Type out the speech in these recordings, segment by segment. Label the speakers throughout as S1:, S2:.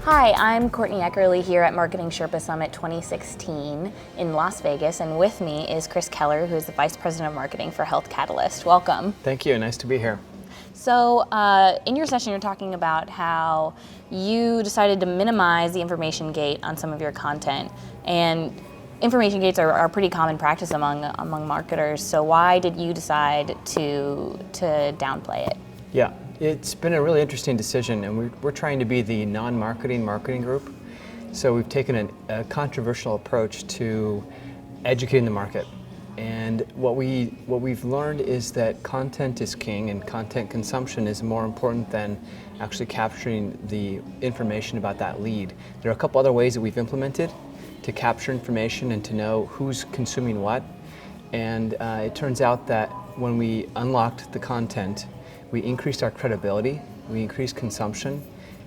S1: Hi, I'm Courtney Eckerly here at Marketing Sherpa Summit 2016 in Las Vegas, and with me is Chris Keller, who is the Vice President of Marketing for Health Catalyst. Welcome.
S2: Thank you, nice to be here.
S1: So in your session, you're talking about how you decided to minimize the information gate on some of your content, and information gates are pretty common practice among marketers. So why did you decide to downplay it?
S2: Yeah, it's been a really interesting decision, and we're trying to be the non-marketing marketing group. So we've taken a controversial approach to educating the market. And what we've learned is that content is king, and content consumption is more important than actually capturing the information about that lead. There are a couple other ways that we've implemented to capture information and to know who's consuming what. And it turns out that when we unlocked the content, we increased our credibility, we increased consumption,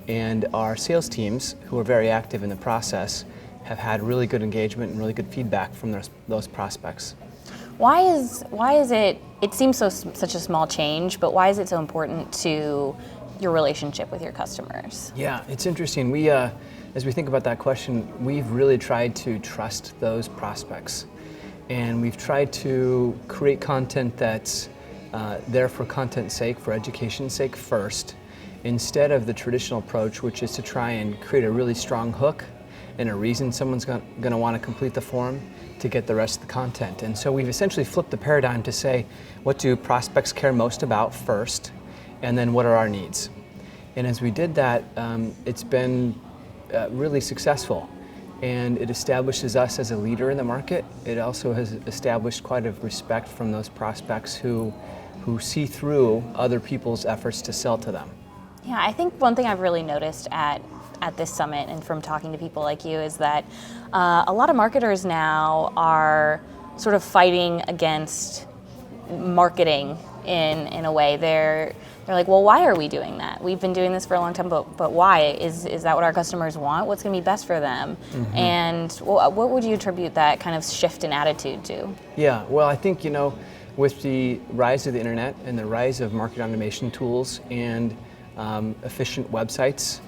S2: and our sales teams, who are very active in the process, have had really good engagement and really good feedback from those prospects.
S1: Why is it seems such a small change, but why is it so important to your relationship with your customers?
S2: Yeah, it's interesting. We, as we think about that question, we've really tried to trust those prospects. And we've tried to create content that's there for content's sake, for education's sake first, instead of the traditional approach, which is to try and create a really strong hook and a reason someone's going to want to complete the form to get the rest of the content. And so we've essentially flipped the paradigm to say, what do prospects care most about first, and then what are our needs? And as we did that, it's been really successful. And it establishes us as a leader in the market. It also has established quite a respect from those prospects who see through other people's efforts to sell to them.
S1: Yeah, I think one thing I've really noticed at this summit and from talking to people like you is that a lot of marketers now are sort of fighting against marketing in a way. They're like, well, why are we doing that? We've been doing this for a long time, but why? Is that what our customers want? What's going to be best for them? Mm-hmm. And what would you attribute that kind of shift in attitude to?
S2: Yeah, well, I think, with the rise of the internet and the rise of market automation tools and efficient websites,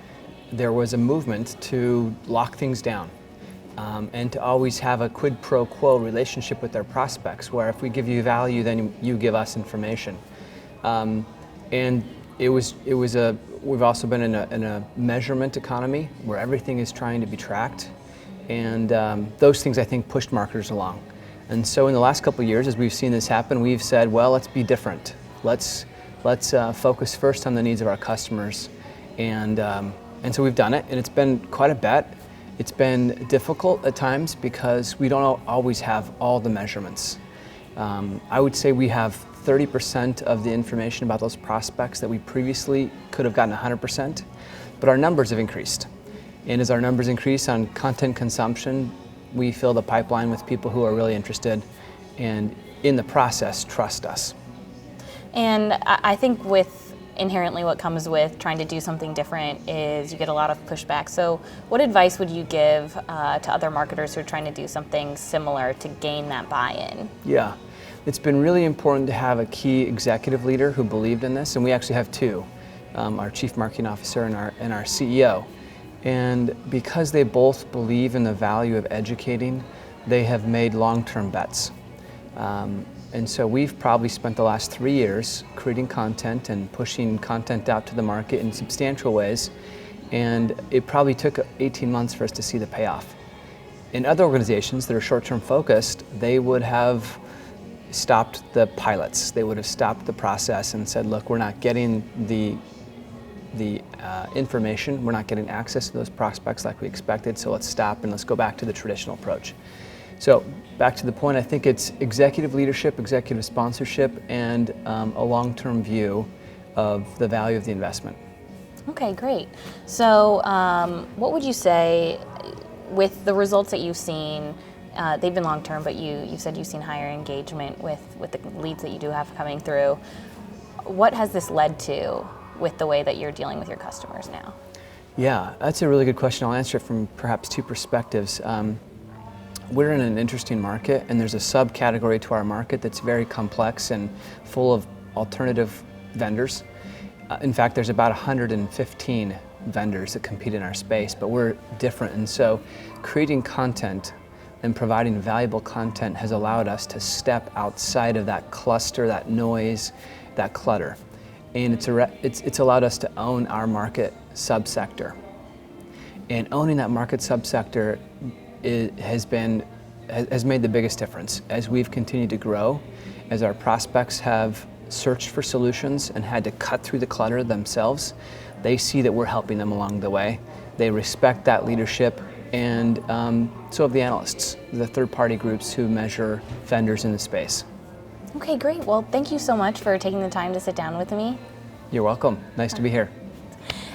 S2: there was a movement to lock things down and to always have a quid pro quo relationship with their prospects, where if we give you value, then you give us information. And we've also been in a measurement economy where everything is trying to be tracked, and those things I think pushed marketers along. And so in the last couple of years, as we've seen this happen, we've said, well, let's be different. Let's focus first on the needs of our customers, and so we've done it, and it's been quite a bet. It's been difficult at times because we don't always have all the measurements. I would say we have 30% of the information about those prospects that we previously could have gotten 100%, but our numbers have increased. And as our numbers increase on content consumption, we fill the pipeline with people who are really interested and in the process trust us.
S1: And I think inherently what comes with trying to do something different is you get a lot of pushback. So what advice would you give to other marketers who are trying to do something similar to gain that buy-in?
S2: Yeah, it's been really important to have a key executive leader who believed in this, and we actually have two, our Chief Marketing Officer and our CEO. And because they both believe in the value of educating, they have made long-term bets. And so we've probably spent the last 3 years creating content and pushing content out to the market in substantial ways, and it probably took 18 months for us to see the payoff. In other organizations that are short-term focused, they would have stopped the pilots. They would have stopped the process and said, look, we're not getting the information, we're not getting access to those prospects like we expected, so let's stop and let's go back to the traditional approach. So back to the point, I think it's executive leadership, executive sponsorship, and a long-term view of the value of the investment.
S1: Okay, great. So what would you say with the results that you've seen? They've been long-term, but you said you've seen higher engagement with the leads that you do have coming through. What has this led to with the way that you're dealing with your customers now?
S2: Yeah, that's a really good question. I'll answer it from perhaps two perspectives. We're in an interesting market, and there's a subcategory to our market that's very complex and full of alternative vendors. In fact, there's about 115 vendors that compete in our space, but we're different. And so creating content and providing valuable content has allowed us to step outside of that cluster, that noise, that clutter. And it's allowed us to own our market subsector. And owning that market subsector has made the biggest difference. As we've continued to grow, as our prospects have searched for solutions and had to cut through the clutter themselves, they see that we're helping them along the way. They respect that leadership, and so have the analysts, the third-party groups who measure vendors in the space.
S1: Okay, great. Well, thank you so much for taking the time to sit down with me.
S2: You're welcome. Nice to be here.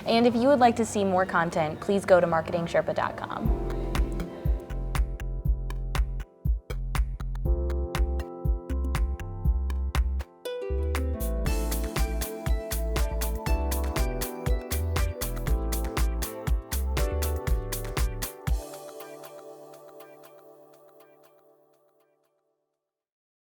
S1: And if you would like to see more content, please go to marketingsherpa.com.